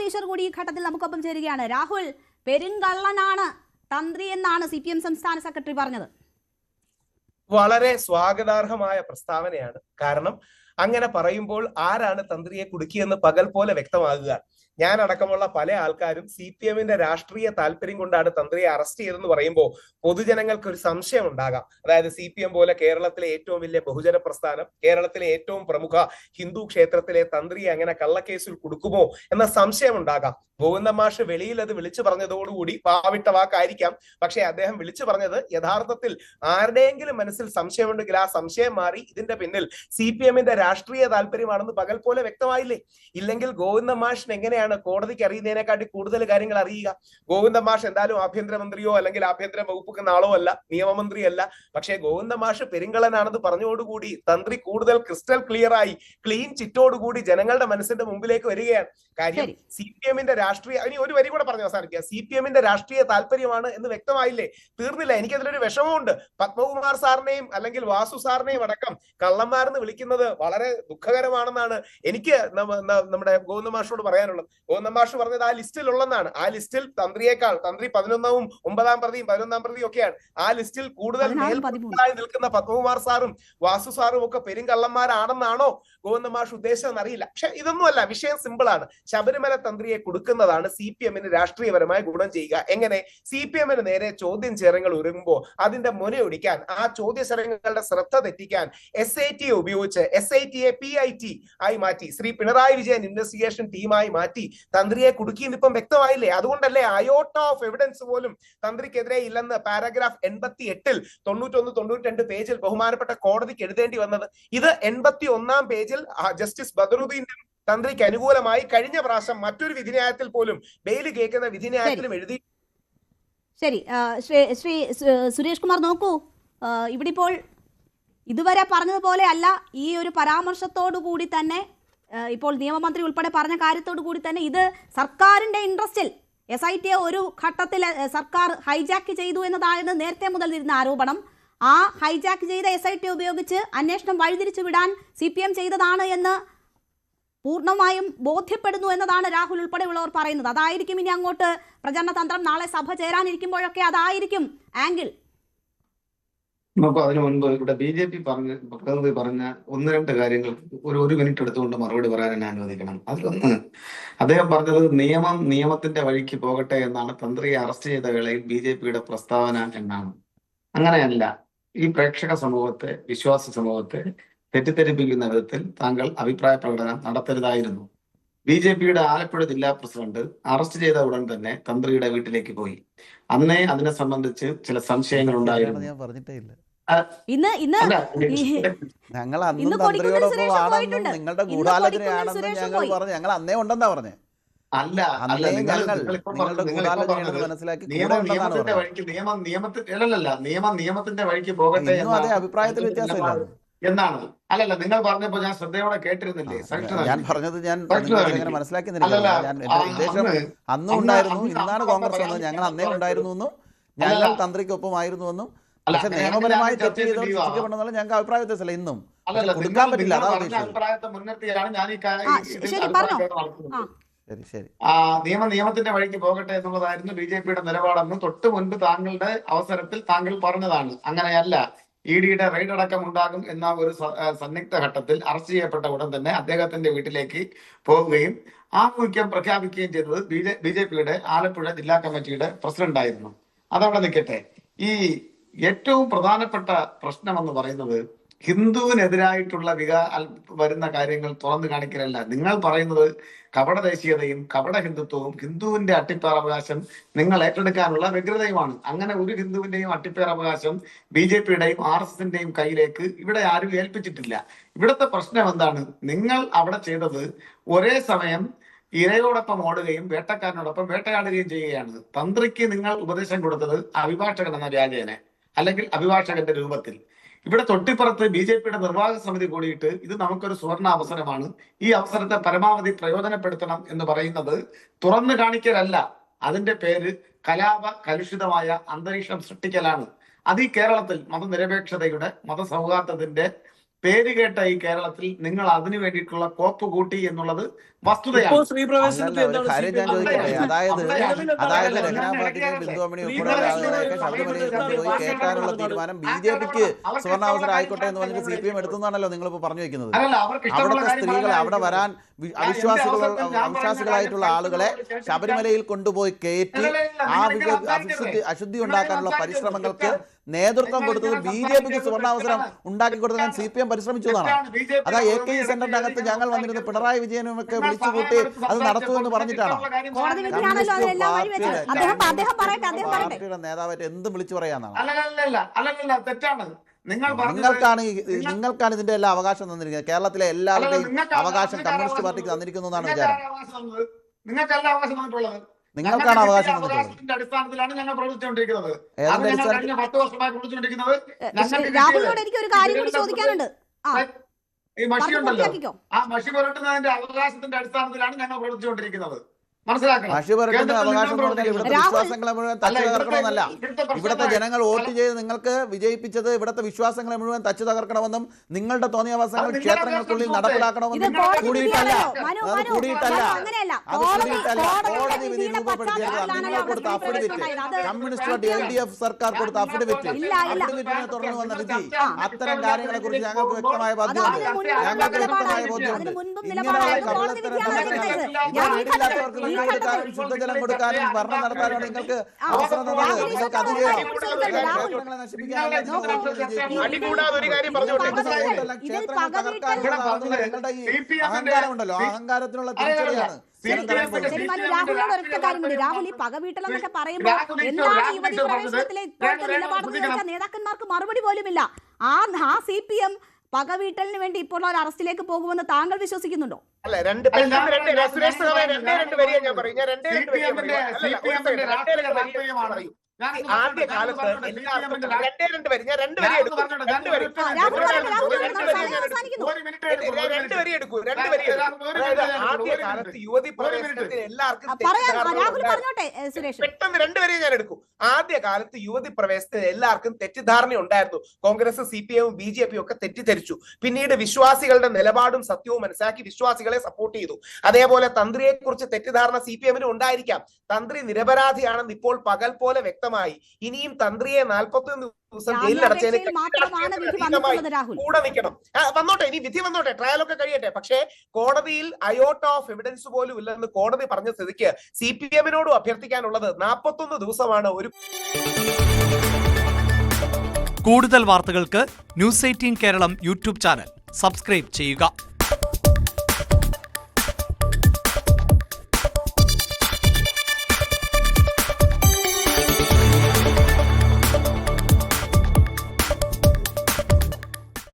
ഈശ്വർ കൂടി ഈ ഘട്ടത്തിൽ നമുക്കൊപ്പം ചേരുകയാണ്. രാഹുൽ, പെരുങ്കള്ളനാണ് തന്ത്രി എന്നാണ് CPM സംസ്ഥാന സെക്രട്ടറി പറഞ്ഞത്. വളരെ സ്വാഗതാർഹമായ പ്രസ്താവനയാണ്. കാരണം അങ്ങനെ പറയുമ്പോൾ ആരാണ് തന്ത്രിയെ കുടുക്കിയെന്ന് പകൽ പോലെ വ്യക്തമാകുക. ഞാൻ അടക്കമുള്ള പല ആൾക്കാരും CPM-ന്റെ രാഷ്ട്രീയ താല്പര്യം കൊണ്ടാണ് തന്ത്രിയെ അറസ്റ്റ് ചെയ്തതെന്ന് പറയുമ്പോൾ പൊതുജനങ്ങൾക്ക് ഒരു സംശയം ഉണ്ടാകാം. അതായത് CPM പോലെ കേരളത്തിലെ ഏറ്റവും വലിയ ബഹുജന പ്രസ്ഥാനം, കേരളത്തിലെ ഏറ്റവും പ്രമുഖ ഹിന്ദു ക്ഷേത്രത്തിലെ തന്ത്രിയെ അങ്ങനെ കള്ളക്കേസിൽ കുടുക്കുമോ എന്ന സംശയം ഉണ്ടാകാം. ഗോവിന്ദ മാഷ് വെളിയിൽ അത് വിളിച്ചു പറഞ്ഞതോടുകൂടി പാവിട്ട വാക്കായിരിക്കാം. പക്ഷെ അദ്ദേഹം വിളിച്ചു പറഞ്ഞത് യഥാർത്ഥത്തിൽ ആരുടെയെങ്കിലും മനസ്സിൽ സംശയമുണ്ടെങ്കിൽ ആ സംശയം മാറി ഇതിന്റെ പിന്നിൽ CPM-ന്റെ രാഷ്ട്രീയ താല്പര്യമാണെന്ന് പകൽ പോലെ വ്യക്തമായില്ലേ? ഇല്ലെങ്കിൽ ഗോവിന്ദ മാഷിന് എങ്ങനെയാണ് കോടതിക്ക് അറിയുന്നതിനെക്കാട്ടി കൂടുതൽ കാര്യങ്ങൾ അറിയുക? ഗോവിന്ദ മാഷ് എന്തായാലും ആഭ്യന്തരമന്ത്രിയോ അല്ലെങ്കിൽ ആഭ്യന്തര വകുപ്പ് ആളോ അല്ല, നിയമമന്ത്രിയല്ല. പക്ഷേ ഗോവിന്ദ മാഷ് പെരുങ്കളനാണെന്ന് പറഞ്ഞോടുകൂടി തന്ത്രി കൂടുതൽ ക്രിസ്റ്റൽ ക്ലിയർ ആയി ക്ലീൻ ചിറ്റോടുകൂടി ജനങ്ങളുടെ മനസ്സിന്റെ മുമ്പിലേക്ക് വരികയാണ്. കാര്യം CPM-ന്റെ രാഷ്ട്രീയ, ഇനി ഒരു വരി കൂടെ പറഞ്ഞ് അവസാനിക്കുക, CPM-ന്റെ രാഷ്ട്രീയ താല്പര്യമാണ് എന്ന് വ്യക്തമായില്ലേ? തീർന്നില്ല. എനിക്കതിലൊരു വിഷമമുണ്ട്. പത്മകുമാർ സാറിനെയും അല്ലെങ്കിൽ വാസു സാറിനെയും അടക്കം കള്ളന്മാരെന്ന് വിളിക്കുന്നത് വളരെ ദുഃഖകരമാണെന്നാണ് എനിക്ക് നമ്മുടെ ഗോവിന്ദ മാഷോട് പറയാനുള്ളത്. ഗോവിന്ദ മാഷ് പറഞ്ഞത് ആ ലിസ്റ്റിൽ ഉള്ളതാണ്. ആ ലിസ്റ്റിൽ തന്ത്രിയേക്കാൾ, തന്ത്രി 11-ാം 9-ാം പ്രതിയും 11-ാം പ്രതിയും ഒക്കെയാണ്. ആ ലിസ്റ്റിൽ കൂടുതൽ മേൽപ്രതികളായി നിൽക്കുന്ന പത്മകുമാർ സാറും വാസു സാറും ഒക്കെ പെരുങ്കള്ളന്മാരാണെന്നാണോ ഗോവിന്ദ മാഷ് ഉദ്ദേശിച്ചതെന്ന് അറിയില്ല. പക്ഷെ ഇതൊന്നുമല്ല, വിഷയം സിമ്പിൾ ആണ്. ശബരിമല തന്ത്രിയെ കൊടുക്കുന്നതാണ് CPM-ന് രാഷ്ട്രീയപരമായി ഗുണം ചെയ്യുക. എങ്ങനെ? CPM-ന് നേരെ ചോദ്യം ചേരങ്ങൾ ഒരുങ്ങുമ്പോൾ അതിന്റെ മുനയൊടിക്കാൻ, ആ ചോദ്യശരങ്ങളുടെ ശ്രദ്ധ തെറ്റിക്കാൻ SIT ഉപയോഗിച്ച് SIT-യെ PIT ആയി മാറ്റി, ശ്രീ പിണറായി വിജയൻ ഇൻവെസ്റ്റിഗേഷൻ ടീമായി മാറ്റി തന്ത്രിയെ കുടുക്കിയെന്ന് ഇപ്പം വ്യക്തമായില്ലേ? അതുകൊണ്ടല്ലേ അയോട്ട ഓഫ് എവിഡൻസ് പോലും തന്ത്രിക്കെതിരെ ഇല്ലെന്ന് പാരഗ്രാഫ് 88-ൽ 91-92 പേജിൽ ബഹുമാനപ്പെട്ട കോടതിക്ക് എഴുതേണ്ടി വന്നത്. ഇത് 81-ാം പേജിൽ ജസ്റ്റിസ് ബദറുദ്ദീൻ തന്ത്രിക്ക് അനുകൂലമായി കഴിഞ്ഞ പ്രാവശ്യം മറ്റൊരു വിധിന്യായത്തിൽ പോലും ബെയിൽ കേൾക്കുന്ന വിധിന്യായത്തിലും എഴുതി. ശരി, ശ്രീ സുരേഷ് കുമാർ, നോക്കൂ, ഇവിടെ ഇപ്പോൾ ഇതുവരെ പറഞ്ഞതുപോലെ അല്ല. ഈ ഒരു പരാമർശത്തോടു കൂടി തന്നെ, ഇപ്പോൾ നിയമമന്ത്രി ഉൾപ്പെടെ പറഞ്ഞ കാര്യത്തോടു കൂടി തന്നെ ഇത് സർക്കാരിന്റെ ഇൻട്രസ്റ്റിൽ SIT-യെ ഒരു ഘട്ടത്തിൽ സർക്കാർ ഹൈജാക്ക് ചെയ്തു എന്നതാണ് നേരത്തെ മുതൽ ഇരുന്ന ആരോപണം. ആ ഹൈജാക്ക് ചെയ്ത SIT ഉപയോഗിച്ച് അന്വേഷണം വഴിതിരിച്ചു വിടാൻ CPM ചെയ്തതാണ് എന്ന് പൂർണ്ണമായും ബോധ്യപ്പെടുന്നു എന്നതാണ് രാഹുൽ ഉൾപ്പെടെയുള്ളവർ പറയുന്നത്. അതായിരിക്കും ഇനി അങ്ങോട്ട് പ്രചരണ തന്ത്രം. നാളെ സഭ ചേരാനിരിക്കുമ്പോഴൊക്കെ അതായിരിക്കും ആംഗിൾ. അപ്പൊ അതിനു മുൻപ് ഇവിടെ BJP പറഞ്ഞ ഒന്ന് രണ്ട് കാര്യങ്ങൾ ഒരു മിനിറ്റ് എടുത്തുകൊണ്ട് മറുപടി പറയാൻ എന്നെ അനുവദിക്കണം. അതിലൊന്ന്, അദ്ദേഹം പറഞ്ഞത് നിയമത്തിന്റെ വഴിക്ക് പോകട്ടെ എന്നാണ് തന്ത്രിയെ അറസ്റ്റ് ചെയ്ത വേളയിൽ BJP-യുടെ പ്രസ്താവന എന്നാണ്. അങ്ങനെയല്ല. ഈ പ്രേക്ഷക സമൂഹത്തെ, വിശ്വാസ സമൂഹത്തെ തെറ്റിദ്ധരിപ്പിക്കുന്ന വിധത്തിൽ താങ്കൾ അഭിപ്രായ പ്രകടനം നടത്തരുതായിരുന്നു. BJP-യുടെ ആലപ്പുഴ ജില്ലാ പ്രസിഡന്റ് അറസ്റ്റ് ചെയ്ത ഉടൻ തന്നെ തന്ത്രിയുടെ വീട്ടിലേക്ക് പോയി. അന്നേ അതിനെ സംബന്ധിച്ച് ചില സംശയങ്ങൾ ഉണ്ടായിരുന്നു. ഞാൻ പറഞ്ഞിട്ടേ ഇല്ല. ഞങ്ങൾ നിങ്ങളുടെ ഗൂഢാലോചനയാണെന്ന് ഞങ്ങൾ പറഞ്ഞു. ഞങ്ങൾ അന്നേ ഉണ്ടെന്നാ പറഞ്ഞേ. അല്ല, നിയമത്തിന്റെ വഴിക്ക് പോകട്ടെ അഭിപ്രായത്തിൽ വ്യത്യാസമില്ല എന്നാണ്. അല്ലല്ല, നിങ്ങൾ പറഞ്ഞപ്പോ ഞാൻ ശ്രദ്ധയോടെ കേട്ടിരുന്നില്ലേ? ഞാൻ പറഞ്ഞത് ഞാൻ മനസ്സിലാക്കുന്നില്ല. ഞാൻ എന്റെ ഉദ്ദേശം അന്നും ഉണ്ടായിരുന്നു, ഇന്നാണ് കോൺഗ്രസ് വന്നത്. ഞങ്ങൾ അന്നേ ഉണ്ടായിരുന്നു എന്നും ഞങ്ങൾ തന്ത്രിക്കൊപ്പമായിരുന്നു എന്നും. പക്ഷെ നിയമപരമായി തെറ്റ് ചെയ്തോണ്ടെന്നുള്ള ഞങ്ങൾക്ക് അഭിപ്രായ വ്യത്യാസമില്ല. ഇന്നും കൊടുക്കാൻ പറ്റില്ല. അഭിപ്രായത്തെ മുൻനിർത്തിയാണ് ഞാൻ ഈ ശരി നിയമത്തിന്റെ വഴിക്ക് പോകട്ടെ എന്നുള്ളതായിരുന്നു BJP-യുടെ നിലപാടെന്ന് തൊട്ട് മുൻപ് താങ്കളുടെ അവസരത്തിൽ താങ്കൾ പറഞ്ഞതാണ്. അങ്ങനെയല്ല, ED-യുടെ റെയ്ഡ് അടക്കം ഉണ്ടാകും എന്ന ഒരു സന്നിഗ്ധ ഘട്ടത്തിൽ അറസ്റ്റ് ചെയ്യപ്പെട്ട ഉടൻ തന്നെ അദ്ദേഹത്തിന്റെ വീട്ടിലേക്ക് പോവുകയും ആഭിമുഖ്യം പ്രഖ്യാപിക്കുകയും ചെയ്തത് BJP-യുടെ ആലപ്പുഴ ജില്ലാ കമ്മിറ്റിയുടെ പ്രസിഡന്റ് ആയിരുന്നു. അതവിടെ നിൽക്കട്ടെ. ഈ ഏറ്റവും പ്രധാനപ്പെട്ട പ്രശ്നമെന്ന് പറയുന്നത് ഹിന്ദുവിനെതിരായിട്ടുള്ള വരുന്ന കാര്യങ്ങൾ തുറന്നു കാണിക്കലല്ല. നിങ്ങൾ പറയുന്നത് കപട ദേശീയതയും കപട ഹിന്ദുത്വവും ഹിന്ദുവിന്റെ അട്ടിപ്പേറവകാശം നിങ്ങൾ ഏറ്റെടുക്കാനുള്ള വ്യഗ്രതയുമാണ്. അങ്ങനെ ഒരു ഹിന്ദുവിന്റെയും അട്ടിപ്പേറവകാശം BJP-യുടെയും RSSന്റെയും കയ്യിലേക്ക് ഇവിടെ ആരും ഏൽപ്പിച്ചിട്ടില്ല. ഇവിടുത്തെ പ്രശ്നം എന്താണ്? നിങ്ങൾ അവിടെ ചെയ്തത് ഒരേ സമയം ഇരയോടൊപ്പം ഓടുകയും വേട്ടക്കാരനോടൊപ്പം വേട്ടയാടുകയും ചെയ്യുകയാണ്. തന്ത്രിക്ക് നിങ്ങൾ ഉപദേശം കൊടുത്തത് അഭിഭാഷകൻ എന്ന വ്യാജേന, അല്ലെങ്കിൽ അഭിഭാഷകന്റെ രൂപത്തിൽ. ഇവിടെ തൊട്ടിപ്പുറത്ത് BJP-യുടെ നിർവാഹക സമിതി കൂടിയിട്ട് ഇത് നമുക്കൊരു സുവർണ അവസരമാണ്, ഈ അവസരത്തെ പരമാവധി പ്രയോജനപ്പെടുത്തണം എന്ന് പറയുന്നത് തുറന്നു കാണിക്കലല്ല. അതിന്റെ പേര് കലുഷിതമായ അന്തരീക്ഷം സൃഷ്ടിക്കലാണ്. അത് ഈ കേരളത്തിൽ മതനിരപേക്ഷതയുടെ, മതസൗഹാർദ്ദത്തിന്റെ പേര് കേട്ട ഈ കേരളത്തിൽ നിങ്ങൾ അതിനു വേണ്ടിയിട്ടുള്ള കോപ്പ് കൂട്ടി എന്നുള്ളത് വസ്തുതയാണ്. ഇപ്പോൾ സ്ത്രീ പ്രവേശനത്തിൽ അല്ലല്ല, ഒരു കാര്യം ഞാൻ ചോദിക്കട്ടെ, അതായത് രഹന പാർട്ടിയും ബിന്ദുമണി ഉൾപ്പെടെയുള്ള ആളുകളെയൊക്കെ ശബരിമലയിൽ കൊണ്ടുപോയി കയറ്റാനുള്ള തീരുമാനം BJPക്ക് സുവർണാവസരം ആയിക്കോട്ടെ എന്ന് പറഞ്ഞിട്ട് CPM എടുത്തുന്നാണല്ലോ നിങ്ങളിപ്പോൾ പറഞ്ഞു വെക്കുന്നത്. അവിടുത്തെ സ്ത്രീകളെ, അവിടെ വരാൻ അവിശ്വാസികളായിട്ടുള്ള ആളുകളെ ശബരിമലയിൽ കൊണ്ടുപോയി കയറ്റി ആ അശുദ്ധി ഉണ്ടാക്കാനുള്ള പരിശ്രമങ്ങൾക്ക് നേതൃത്വം കൊടുത്തത് BJPക്ക് സുവർണാവസരം ഉണ്ടാക്കി കൊടുക്കാൻ CPM പരിശ്രമിച്ചു എന്നാണ്. അതാ AKE സെന്ററിന്റെ അകത്ത് ഞങ്ങൾ വന്നിരുന്ന പിണറായി വിജയനും ഒക്കെ വിളിച്ചുകൂട്ടി അത് നടത്തുമെന്ന് പറഞ്ഞിട്ടാണോ? പാർട്ടിയുടെ നേതാവായിട്ട് എന്തും വിളിച്ചു പറയാന്നാണ്. തെറ്റാണ്. നിങ്ങൾക്കാണ് ഇതിന്റെ എല്ലാ അവകാശം തന്നിരിക്കുന്നത്. കേരളത്തിലെ എല്ലാവരുടെയും അവകാശം കമ്മ്യൂണിസ്റ്റ് പാർട്ടിക്ക് തന്നിരിക്കുന്നു എന്നാണ് വിചാരം. നിങ്ങൾക്കല്ല അവകാശം തന്നിട്ടുള്ളത്. നിങ്ങൾക്കാണ് അവകാശം തന്നിട്ടുള്ളത്. അടിസ്ഥാനത്തിലാണ് ഞങ്ങൾ പ്രവർത്തിച്ചുകൊണ്ടിരിക്കുന്നത്. ഏതിന്റെ അടിസ്ഥാനത്തിൽ? 10 വർഷമായി പ്രവർത്തിച്ചുകൊണ്ടിരിക്കുന്നത്. രാഹുലിനോട് എനിക്ക് ഒരു കാര്യം കൂടി ചോദിക്കാനുണ്ട്. ഈ മഷി ഉണ്ടല്ലോ, ആ മഷി പുരട്ടുന്നതിന്റെ അവകാശത്തിന്റെ അടിസ്ഥാനത്തിലാണ് ഞങ്ങൾ പ്രവർത്തിച്ചുകൊണ്ടിരിക്കുന്നത്. മനസ്സിലാക്കണം. മഷി പുരട്ടുന്ന അവകാശം എന്ന് പറഞ്ഞാൽ ഇവിടുത്തെ വിശ്വാസങ്ങളെ മുഴുവൻ തച്ചു തകർക്കണമെന്നല്ല. ഇവിടുത്തെ ജനങ്ങൾ വോട്ട് ചെയ്ത് നിങ്ങൾക്ക് വിജയിപ്പിച്ചത് ഇവിടുത്തെ വിശ്വാസങ്ങളെ മുഴുവൻ തച്ചു തകർക്കണമെന്നും നിങ്ങളുടെ തോന്നിയവാസങ്ങൾ ക്ഷേത്രങ്ങൾക്കുള്ളിൽ നടപ്പിലാക്കണമെന്നും കൂടിയിട്ടല്ല. കോടതി വിധി രൂപപ്പെടുത്തിയത് നിങ്ങൾ കൊടുത്ത അഫിഡവിറ്റ്, കമ്മ്യൂണിസ്റ്റ് പാർട്ടി LDF സർക്കാർ കൊടുത്ത അഫിഡവിറ്റിനെ തുടർന്ന് വന്ന വിധി, അത്തരം കാര്യങ്ങളെ കുറിച്ച് ഞങ്ങൾക്ക് വ്യക്തമായ ബോധ്യമുണ്ട്. ഇങ്ങനെയുള്ള കപിളത്തരം എടുക്കാനും ശുദ്ധജലം കൊടുക്കാനും ഭരണം നടത്താനും നിങ്ങൾക്ക് അവസരം തന്നത്. നിങ്ങൾക്ക് അത് ക്ഷേത്രങ്ങളെ നശിപ്പിക്കാനുള്ള നിങ്ങളുടെ ഈ അഹങ്കാരം ഉണ്ടല്ലോ, അഹങ്കാരത്തിനുള്ള തിരിച്ചടിയാണ്. രാഹുലിനോട് ഒരൊറ്റ കാര്യം കൂടി. രാഹുൽ, ഈ പകവീട്ടലെന്നൊക്കെ പറയുമ്പോൾ എന്താണ് യുവതി പ്രവേശനത്തിലെ ഇപ്പോഴത്തെ നിലപാടെന്ന് ചോദിച്ചാൽ നേതാക്കന്മാർക്ക് മറുപടി പോലുമില്ല. ആ CPM പകവീട്ടലിന് വേണ്ടി ഇപ്പോൾ ഒരു അറസ്റ്റിലേക്ക് പോകുമെന്ന് താങ്കൾ വിശ്വസിക്കുന്നുണ്ടോ? അല്ല, രണ്ട് വരിക ഞാൻ പറയും. ഞാൻ ആദ്യ കാലത്ത് യുവതി പ്രവേശനത്തിന് എല്ലാവർക്കും പെട്ടെന്ന് 2 വരെ ഞാൻ എടുക്കും. ആദ്യ കാലത്ത് യുവതി പ്രവേശനത്തിന് എല്ലാവർക്കും തെറ്റിദ്ധാരണ ഉണ്ടായിരുന്നു. കോൺഗ്രസ്, CPM, BJP ഒക്കെ തെറ്റിദ്ധരിച്ചു. പിന്നീട് വിശ്വാസികളുടെ നിലപാടും സത്യവും മനസ്സിലാക്കി വിശ്വാസികളെ സപ്പോർട്ട് ചെയ്തു. അതേപോലെ തന്ത്രിയെ കുറിച്ച് തെറ്റിദ്ധാരണ CPM-ന് ഉണ്ടായിരിക്കാം. തന്ത്രി നിരപരാധിയാണെന്ന് ഇപ്പോൾ പകൽ പോലെ വ്യക്തമായി. ഇനിയും തന്ത്രിയെ 41 ദിവസം ജയിലിലടച്ചതിന് കൂടെ നിൽക്കണം. വന്നോട്ടെ, ഇനി വിധി വന്നോട്ടെ, ട്രയലൊക്കെ കഴിയട്ടെ. പക്ഷേ കോടതിയിൽ അയോട്ട ഓഫ് എവിഡൻസ് പോലും ഇല്ലെന്ന് കോടതി പറഞ്ഞ സ്ഥിതിക്ക് CPM-നോടും അഭ്യർത്ഥിക്കാനുള്ളത് 41 ദിവസമാണ്. കൂടുതൽ വാർത്തകൾക്ക് News 18 Keralam YouTube channel subscribe ചെയ്യുക.